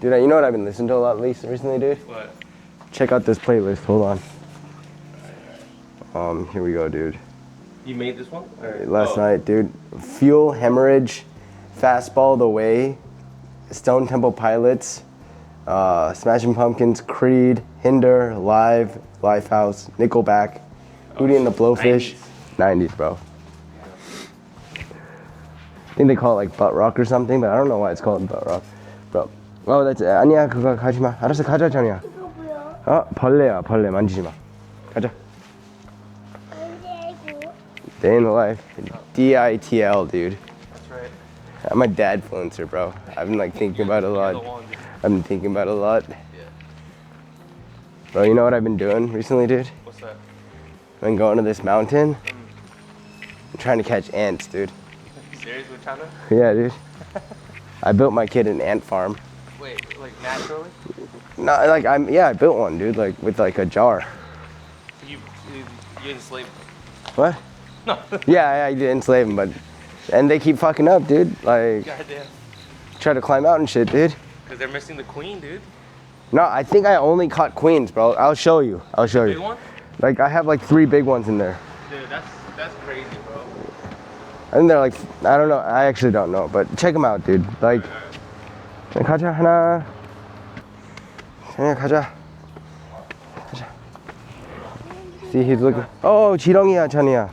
Dude, you know what I've been listening to a lot recently, dude? What? Check out this playlist. Hold on. Here we go, dude. You made this one? Or? Last night, dude. Fuel, Hemorrhage, Fastball the Way, Stone Temple Pilots, Smashing Pumpkins, Creed, Hinder, Live, Lifehouse, Nickelback, Hootie and the Blowfish. 90s, bro. I think they call it like butt rock or something, but I don't know why it's called butt rock, bro. Oh, that's 아니야 그거 가지 마. 알았어 가자 전이야. 이거 뭐야? 벌레야 벌레 만지지 마. 가자. Day in the life. DITL, dude. That's right. I'm a dad influencer, bro. I've been like thinking about it a lot. I've been thinking about it a lot. Yeah. Bro, you know what I've been doing recently, dude? What's that? I've been going to this mountain. I'm trying to catch ants, dude. Seriously, China? Yeah, dude. I built my kid an ant farm. Wait, like naturally? No, like I built one, dude, like with like a jar. You enslaved them? What? No. Yeah, I did enslave them, and they keep fucking up, dude. Like, Goddamn. try to climb out and shit, dude. Because they're missing the queen, dude. No, I think I only caught queens, bro. I'll show you. Big one? Like, I have like 3 big ones in there. Dude, that's crazy, bro. I think they're like, I don't know. I actually don't know, but check them out, dude. Like, 가자 하나. 그냥 가자. See, he's looking. Oh, 지렁이야, 찬이야.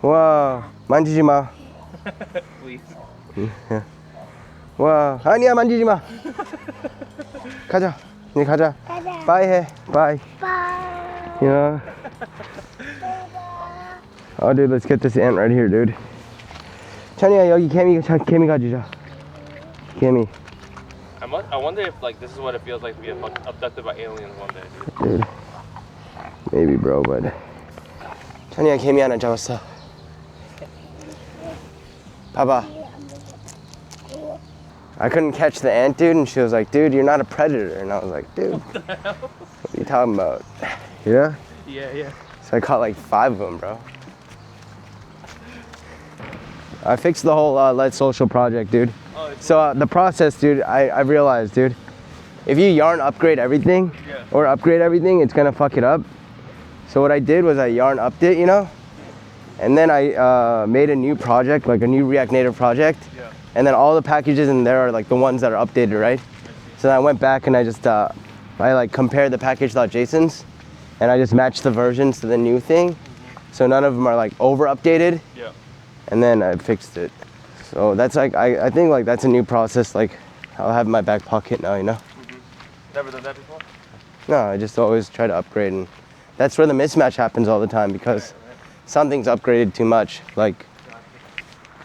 와, 만지지 마. Please. 와, 아니야, 만지지 마. 가자. 이제 가자. 바이 해. 바이. Yeah. Oh, dude, let's get this ant right here, dude. 찬이야, 여기 개미 가지자. 개미. I wonder if like this is what it feels like to be abducted by aliens one day, dude. Dude. Maybe, bro, but. 찬이야, 개미 하나 잡았어. 봐봐. I couldn't catch the ant, dude, and she was like, dude, you're not a predator. And I was like, dude, what are you talking about? Yeah? Yeah. So I caught like 5 of them, bro. I fixed the whole Let's Social project, dude. Oh, So the process, dude, I realized, dude, if you yarn upgrade everything, or upgrade everything, it's gonna fuck it up. So what I did was I yarn upped it, you know? And then I made a new project, like a new React Native project. Yeah. And then all the packages in there are like the ones that are updated, right? So then I went back and I just, I like compared the package.jsons and I just matched the versions to the new thing. So none of them are like over updated. Yeah. And then I fixed it. So that's like, I think like that's a new process, like I'll have in my back pocket now, you know? Never done that before? No, I just always try to upgrade, and that's where the mismatch happens all the time because something's upgraded too much, like,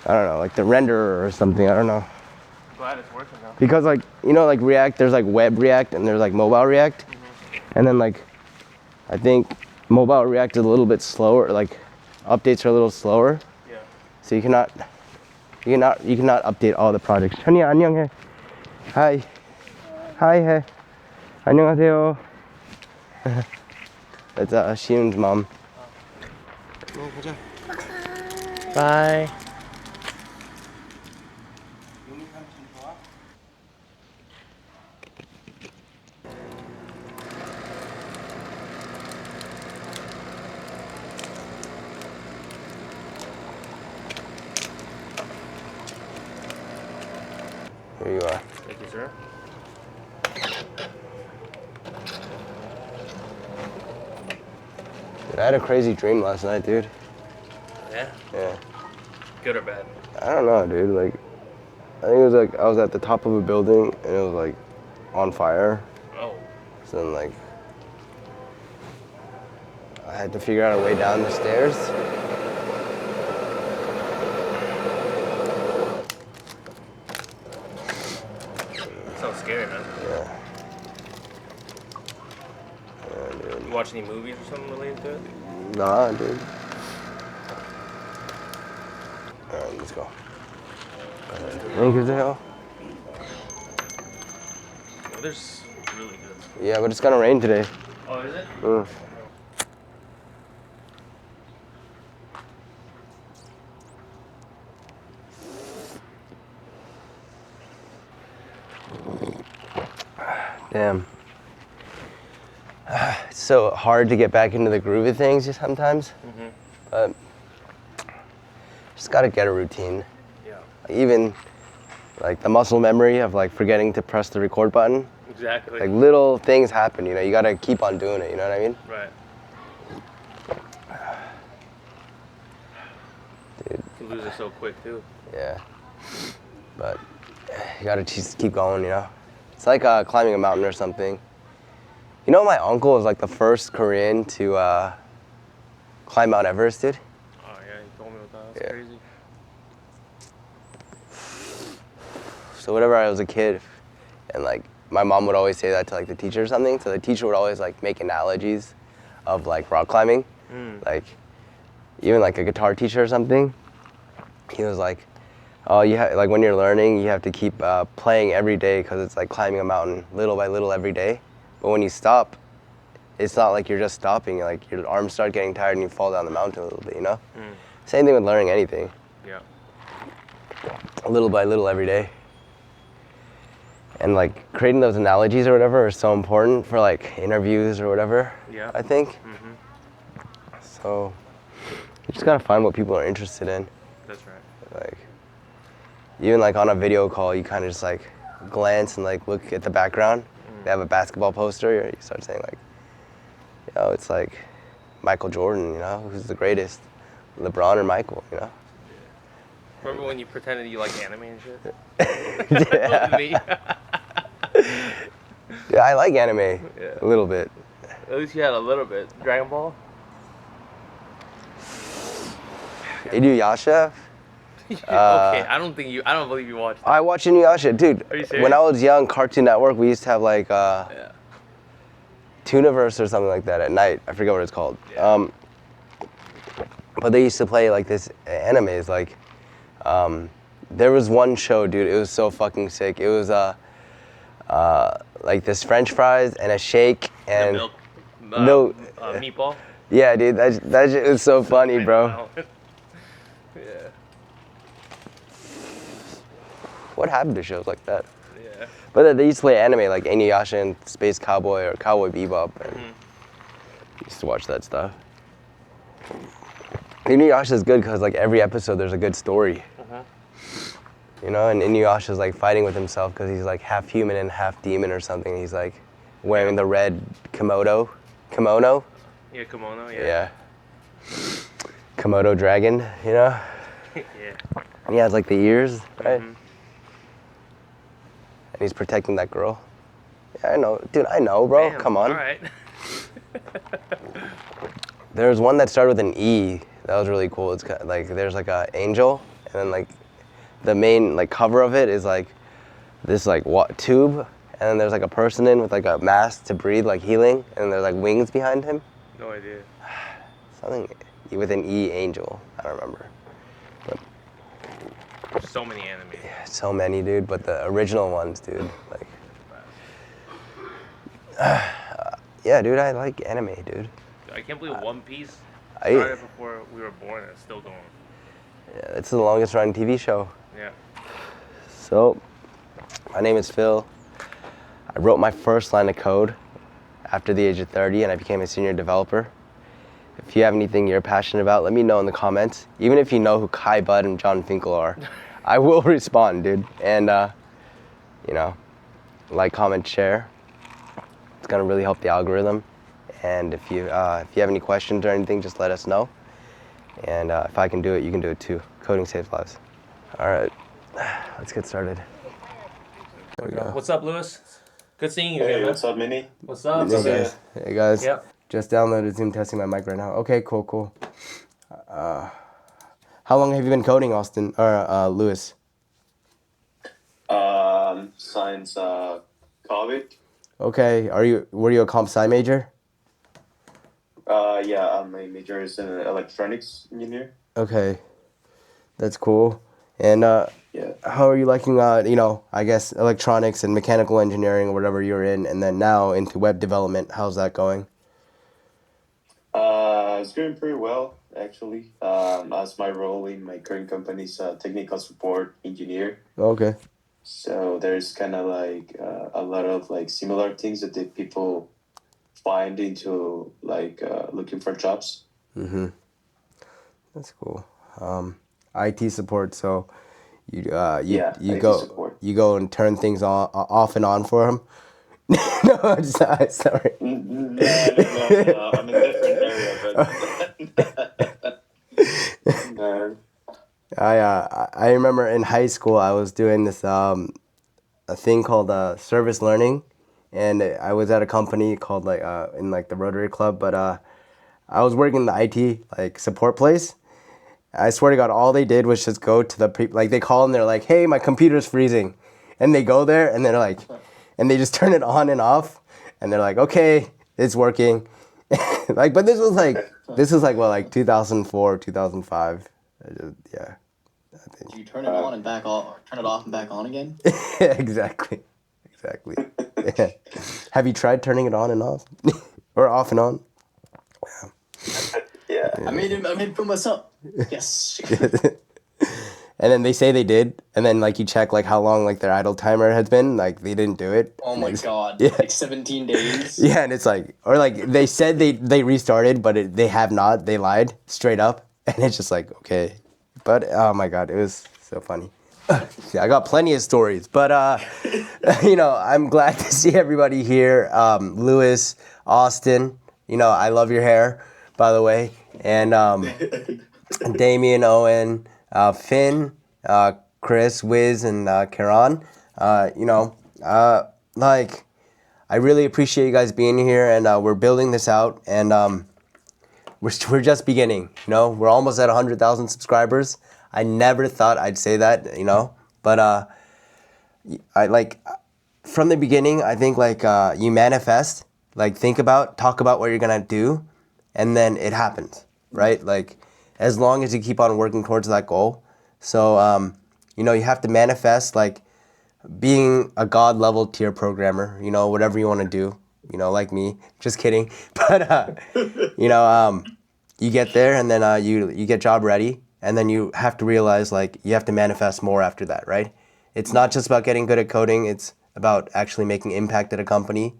I don't know, like the renderer or something, I don't know. Glad it's working now. Because like, you know, like React, there's like web React and there's like mobile React. And then like, I think mobile React is a little bit slower, like updates are a little slower. Yeah. So you cannot update all the projects. 현이야, 안녕해. Hi. Hi, 해. 안녕하세요. That's Shion's mom. Bye. Here you are. Thank you, sir. Dude, I had a crazy dream last night, dude. Yeah? Yeah. Good or bad? I don't know, dude. Like, I think it was like I was at the top of a building and it was like on fire. Oh. So then like I had to figure out a way down the stairs. Sounds scary, man. Yeah. Yeah, dude. You watch any movies or something related to it? Nah, dude. Alright, let's go. Thank you, Zale. The weather's really good. Yeah, but it's gonna rain today. Oh, is it? Damn. It's so hard to get back into the groove of things sometimes. But just gotta get a routine. Yeah. Even like the muscle memory of like forgetting to press the record button. Exactly. Like little things happen, you know, you gotta keep on doing it, you know what I mean? Right. Dude. You lose it so quick too. Yeah. But you gotta just keep going, you know? It's like climbing a mountain or something. You know, my uncle is like the first Korean to climb Mount Everest, dude. Oh yeah, you told me about that. That's crazy. So whenever I was a kid, and like my mom would always say that to like the teacher or something, so the teacher would always like make analogies of like rock climbing. Like even like a guitar teacher or something, he was like, oh, like when you're learning, you have to keep playing every day because it's like climbing a mountain little by little every day. But when you stop, it's not like you're just stopping. Like your arms start getting tired and you fall down the mountain a little bit, you know? Same thing with learning anything. Yeah. Little by little every day. And like creating those analogies or whatever is so important for like interviews or whatever. Yeah. I think. So you just gotta find what people are interested in. That's right. Like even like on a video call, you kind of just like glance and like look at the background. They have a basketball poster. You start saying like, you know, it's like Michael Jordan. You know, who's the greatest, LeBron or Michael? You know. Remember when you pretended you like anime and shit? Yeah. Me. Yeah, I like anime a little bit. At least you had a little bit. Dragon Ball? Inuyasha. Okay, I don't believe you watched that. I watch Inuyasha, dude. Are you serious? When I was young, Cartoon Network, we used to have like Yeah. Tooniverse or something like that at night. I forget what it's called. Yeah. But they used to play like this animes. Like, there was one show, dude. It was so fucking sick. It was like this French fries and a shake and The milk, meatball? yeah, dude. That shit is so funny, bro. Yeah. What happened to shows like that? Yeah. But they used to play anime like Inuyasha and Space Cowboy or Cowboy Bebop. And used to watch that stuff. Inuyasha is good because like every episode there's a good story. You know, and Inuyasha's like fighting with himself because he's like half human and half demon or something. He's like wearing the red kimono. Yeah, kimono, yeah. Yeah. Komodo dragon, you know? Yeah. And he has like the ears, right? And he's protecting that girl. Yeah, I know. Dude, I know, bro. Damn, Come on. All right. There's one that started with an E. That was really cool. It's kind of like there's like a angel, and then like the main like cover of it is like this like tube, and then there's like a person in with like a mask to breathe, like healing, and there's like wings behind him. No idea. Something with an E, angel. I don't remember. But So many anime. yeah, so many, dude. But the original ones, dude. Like, yeah, dude. I like anime, dude. I can't believe One Piece I- started before we were born and it's still going. Yeah, it's the longest running TV show. Yeah. So, my name is Phil. I wrote my first line of code after the age of 30 and I became a senior developer. If you have anything you're passionate about, let me know in the comments. Even if you know who Kai Budd and John Finkel are, I will respond, dude. And, you know, like, comment, share. It's gonna really help the algorithm. And if you have any questions or anything, just let us know. And if I can do it, you can do it too. Coding saves lives. All right, let's get started. There we go. What's up, Lewis? Good seeing you Hey, again, man. what's up, Minnie? What's up? Hey guys. Hey guys. Yep. Just downloaded Zoom, testing my mic right now. Okay, cool. How long have you been coding, Austin or Lewis? Since COVID. Okay. Were you a comp sci major? Yeah, my major is in electronics engineer. Okay, that's cool. And Yeah. how are you liking I guess electronics and mechanical engineering or whatever you're in, and then now into web development? How's that going? It's going pretty well, actually. As my role in my current company is technical support engineer. Okay. So there's kind of like a lot of like similar things that the people find into like looking for jobs. That's cool. IT support. So you Yeah, you IT go support. and turn things off and on for them. No, I'm sorry. No. I'm in a different area, but no. I remember in high school I was doing this a thing called service learning, and I was at a company called like in like the Rotary Club, but I was working in the IT like support place. I swear to God, all they did was just go to the people, like they call and they're like, "Hey, my computer's freezing," and they go there and they're like, and they just turn it on and off, and they're like, "Okay, it's working." Like, but this was like what, like 2004, 2005. Yeah, Do you turn it on and back off, or turn it off and back on again? exactly, exactly. Yeah. Have you tried turning it on and off, or off and on? Yeah. I made it for myself. Yes. And then they say they did, and then like you check like how long like their idle timer has been, like they didn't do it. Oh And my it's- god. Yeah. Like 17 days. Yeah, and it's like, or like they said they restarted, but they have not. They lied straight up, and it's just like okay, but oh my God, it was so funny. Yeah, I got plenty of stories, but you know, I'm glad to see everybody here. Lewis, Austin, you know, I love your hair, by the way, and Damien, Owen, Finn, Chris, Wiz, and Karan. You know, like I really appreciate you guys being here, and we're building this out, and we're just beginning. You know, we're almost at 100,000 subscribers. I never thought I'd say that, you know, but I like from the beginning. I think like you manifest, like talk about what you're gonna do, and then it happens, right? Like as long as you keep on working towards that goal. So you know, you have to manifest like being a god level tier programmer, you know, whatever you want to do, you know, like me, just kidding. But, you know, you get there and then you get job ready, and then you have to realize like you have to manifest more after that, right? It's not just about getting good at coding, it's about actually making impact at a company,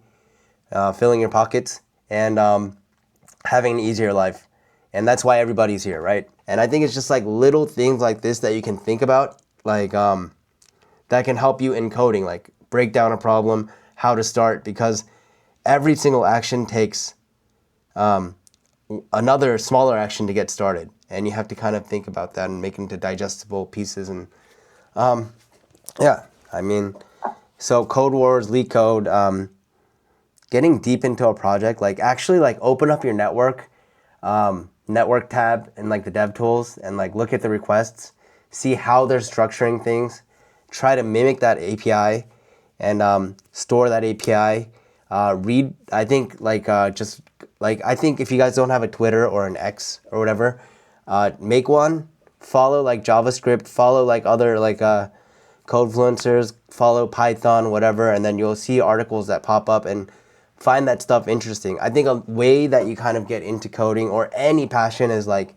filling your pockets, and having an easier life. And that's why everybody's here, right? And I think it's just like little things like this that you can think about, like, that can help you in coding, like break down a problem, how to start, because every single action takes another smaller action to get started. And you have to kind of think about that and make it into digestible pieces. And yeah, I mean, so Code Wars, Leak Code, getting deep into a project, like actually like open up your network tab in like the dev tools and like look at the requests, see how they're structuring things, try to mimic that API and store that API. Read, I think like just like I think if you guys don't have a Twitter or an X or whatever, make one. Follow like JavaScript, follow like other like Codefluencers, follow Python, whatever, and then you'll see articles that pop up and find that stuff interesting. I think a way that you kind of get into coding or any passion is like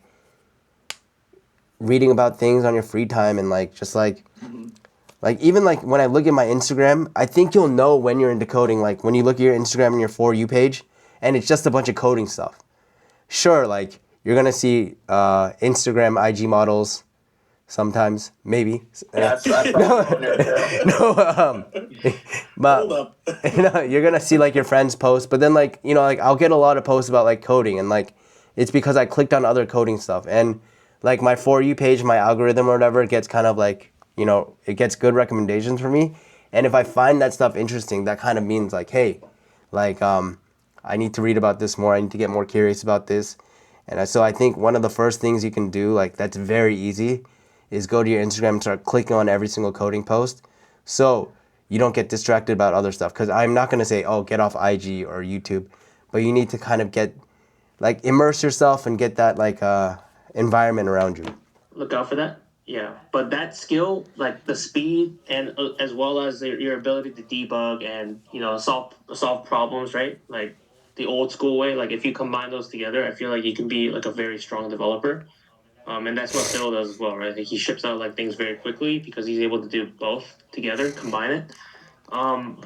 reading about things on your free time and like just like even like when I look at my Instagram, I think you'll know when you're into coding. Like when you look at your Instagram and your For You page, and it's just a bunch of coding stuff. Sure, like you're gonna see Instagram IG models sometimes, maybe. Yeah, that's probably No, but Hold up. you know, you're gonna see like your friends post, but then like you know, like I'll get a lot of posts about like coding, and like it's because I clicked on other coding stuff, and like my For You page, my algorithm or whatever gets kind of like, you know, it gets good recommendations for me, and if I find that stuff interesting, that kind of means like, hey, like I need to read about this more, I need to get more curious about this, and so I think one of the first things you can do, like that's very easy, is go to your Instagram and start clicking on every single coding post, so you don't get distracted about other stuff. Because I'm not gonna say, oh, get off IG or YouTube, but you need to kind of get like immerse yourself and get that like environment around you. Look out for that. Yeah, but that skill, like the speed and as well as your ability to debug and solve problems, right? Like the old school way. Like if you combine those together, I feel like you can be like a very strong developer. And that's what Phil does as well, right? Like he ships out like things very quickly because he's able to do both together, combine it.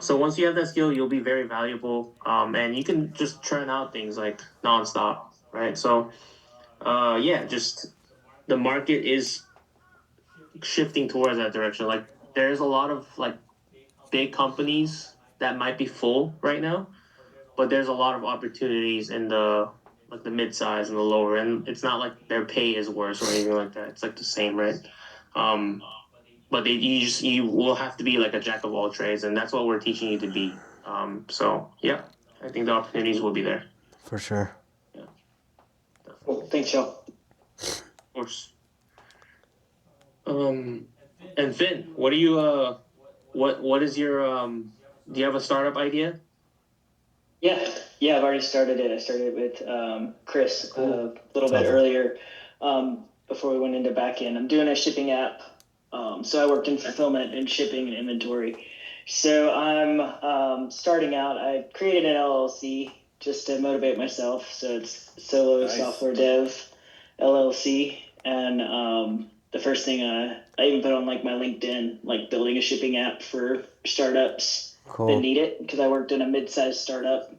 So once you have that skill, you'll be very valuable. And you can just churn out things like nonstop, right? So, yeah, just the market is shifting towards that direction. Like there's a lot of like big companies that might be full right now, but there's a lot of opportunities in the like the mid size and the lower end. It's not like their pay is worse or anything like that. It's like the same, right? Um, but you will have to be like a jack of all trades, and that's what we're teaching you to be. So yeah, I think the opportunities will be there. For sure. Yeah, Cool. Thanks, y'all. of course. And Finn, what do you what is your do you have a startup idea? Yeah, I've already started it. I started it with Chris a little bit Awesome. earlier before we went into back end. I'm doing a shipping app. So I worked in fulfillment and shipping and inventory. So I'm starting out. I created an LLC just to motivate myself. So it's Solo Software Dev LLC. And the first thing I even put on like my LinkedIn, like building a shipping app for startups that need it, because I worked in a mid-sized startup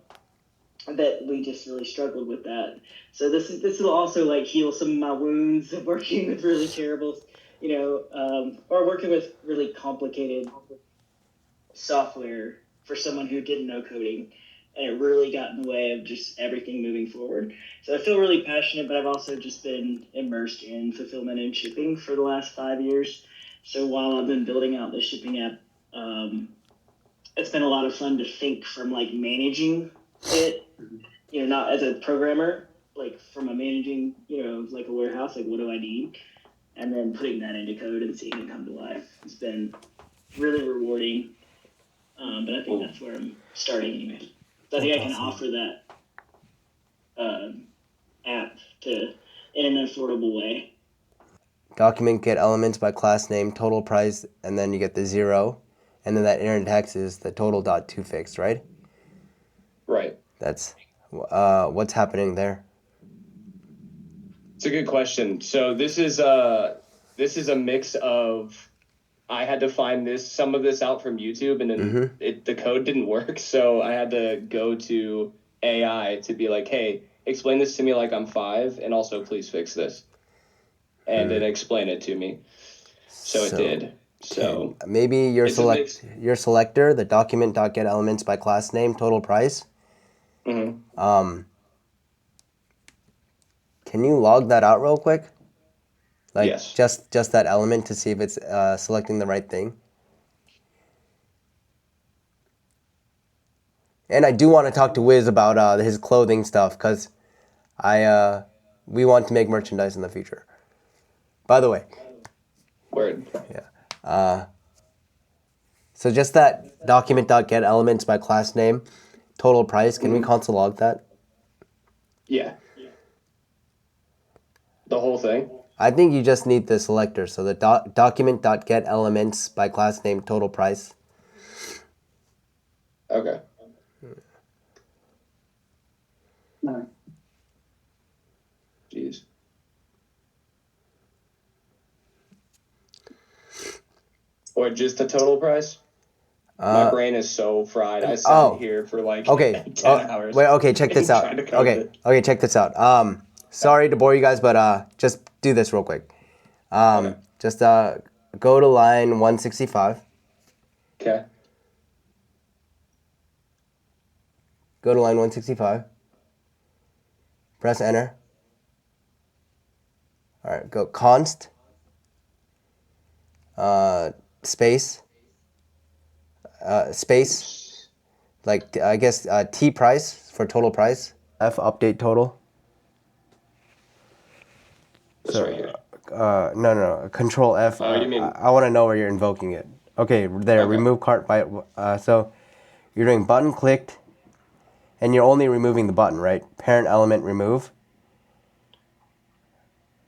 that we just really struggled with that. So this will also like heal some of my wounds of working with really terrible, or working with really complicated software for someone who didn't know coding, and it really got in the way of just everything moving forward. So I feel really passionate, but I've also just been immersed in fulfillment and shipping for the last 5 years. So while I've been building out the shipping app, it's been a lot of fun to think from like managing it, not as a programmer, like from a managing, like a warehouse, like what do I need? And then putting that into code and seeing it come to life. It's been really rewarding. But I think that's where I'm starting anyway. So I think I can offer that app in an affordable way. Document get elements by class name, total price, and then you get the 0. And then that inner text is the total dot to fixed, right? Right. That's what's happening there. It's a good question. So this is a mix of, I had to find some of this out from YouTube, and then the code didn't work, so I had to go to AI to be like, hey, explain this to me like I'm 5, and also please fix this, and then explain it to me. So it did. So maybe your selector, the document.get elements by class name, total price. Can you log that out real quick? Like yes. just that element to see if it's selecting the right thing. And I do want to talk to Wiz about his clothing stuff, because we want to make merchandise in the future. By the way. Word. Yeah. So just that document.get elements by class name, total price. Can we console log that? Yeah. The whole thing? I think you just need the selector. So the document.get elements by class name, total price. Okay. Jeez. Or just the total price? My brain is so fried. I sat here for like 10 hours. Wait, okay, check this out. Okay, check this out. Sorry to bore you guys, but just do this real quick. Just go to line 165. Okay. Go to line 165. Press enter. All right, go const. Space. Space. Like I guess T price for total price. F update total. This right here. No. Control F. Oh, you mean? I want to know where you're invoking it. Okay, there. Okay. Remove cart by. So you're doing button clicked, and you're only removing the button, right? Parent element remove.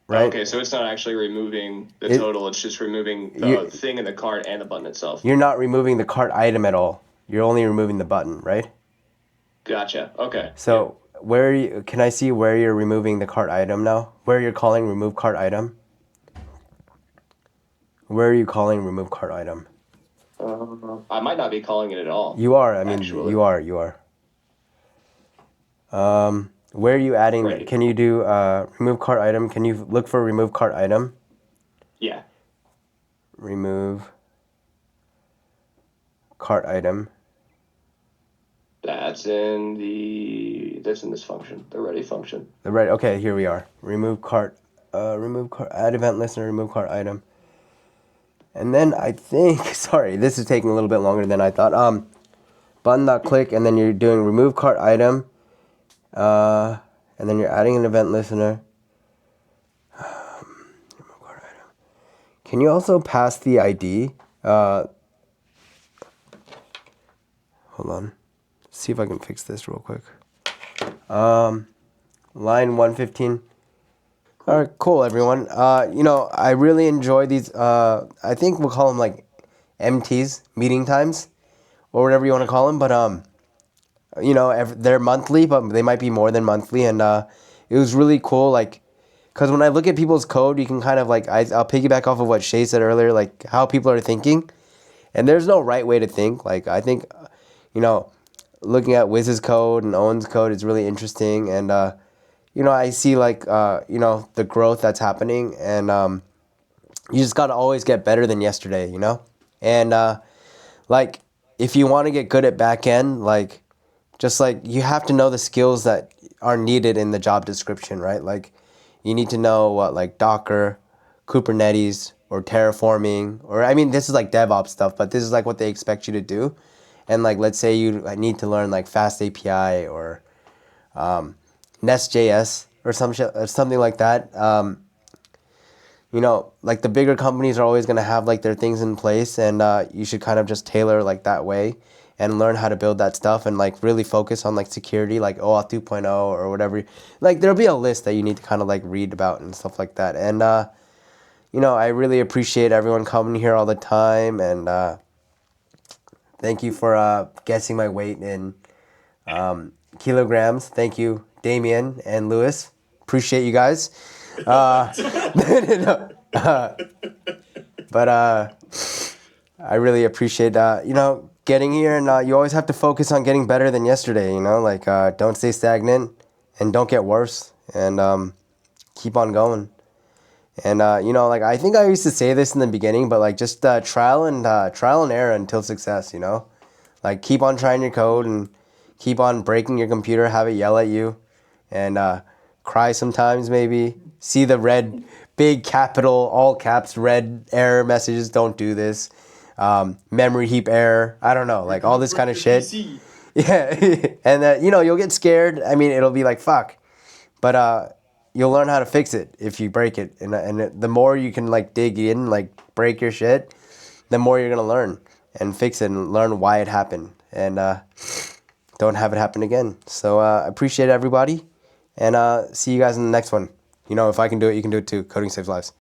Right? Okay, so it's not actually removing the total. It's just removing the thing in the cart and the button itself. You're not removing the cart item at all. You're only removing the button, right? Gotcha. Okay. So where can I see where you're removing the cart item now? Where you're calling remove cart item? Where are you calling remove cart item? I might not be calling it at all. You are. I mean, actually. you are. You are. Where are you adding? Right. Can you do remove cart item? Can you look for remove cart item? Yeah. Remove cart item. That's in this function, the ready function. The right. Okay, here we are. Remove cart. Remove cart. Add event listener. Remove cart item. And then I think, sorry, this is taking a little bit longer than I thought. Button.click, and then you're doing remove cart item. And then you're adding an event listener. Remove cart item. Can you also pass the ID? Hold on. See if I can fix this real quick. Line 115. All right, cool, everyone. I really enjoy these. I think we'll call them like MTs, meeting times, or whatever you want to call them. But they're monthly, but they might be more than monthly. And it was really cool, like, because when I look at people's code, you can kind of like I'll piggyback off of what Shay said earlier, like how people are thinking. And there's no right way to think. Like I think, looking at Wiz's code and Owen's code is really interesting. And I see like the growth that's happening, and you just gotta always get better than yesterday, And like if you want to get good at back end, like just like you have to know the skills that are needed in the job description, right? Like you need to know what like Docker, Kubernetes, or terraforming, or I mean this is like DevOps stuff, but this is like what they expect you to do. And like let's say you need to learn like Fast API or Nest.js or something like that. Like the bigger companies are always going to have like their things in place, and you should kind of just tailor like that way and learn how to build that stuff, and like really focus on like security, like OAuth 2.0 or whatever. Like there'll be a list that you need to kind of like read about and stuff like that. And I really appreciate everyone coming here all the time, and thank you for guessing my weight in kilograms. Thank you, Damien and Lewis. Appreciate you guys. No. But I really appreciate getting here, and you always have to focus on getting better than yesterday. Like don't stay stagnant and don't get worse, and keep on going. And like I think I used to say this in the beginning, but like just trial and error until success. Like keep on trying your code and keep on breaking your computer, have it yell at you, and cry sometimes maybe. See the red, big capital, all caps, red error messages. Don't do this. Memory heap error. I don't know, like all this kind of shit. Yeah, and you'll get scared. I mean, it'll be like fuck, but you'll learn how to fix it if you break it. And the more you can like dig in, like break your shit, the more you're gonna learn and fix it and learn why it happened, and don't have it happen again. So I appreciate everybody, and see you guys in the next one. If I can do it, you can do it too. Coding saves lives.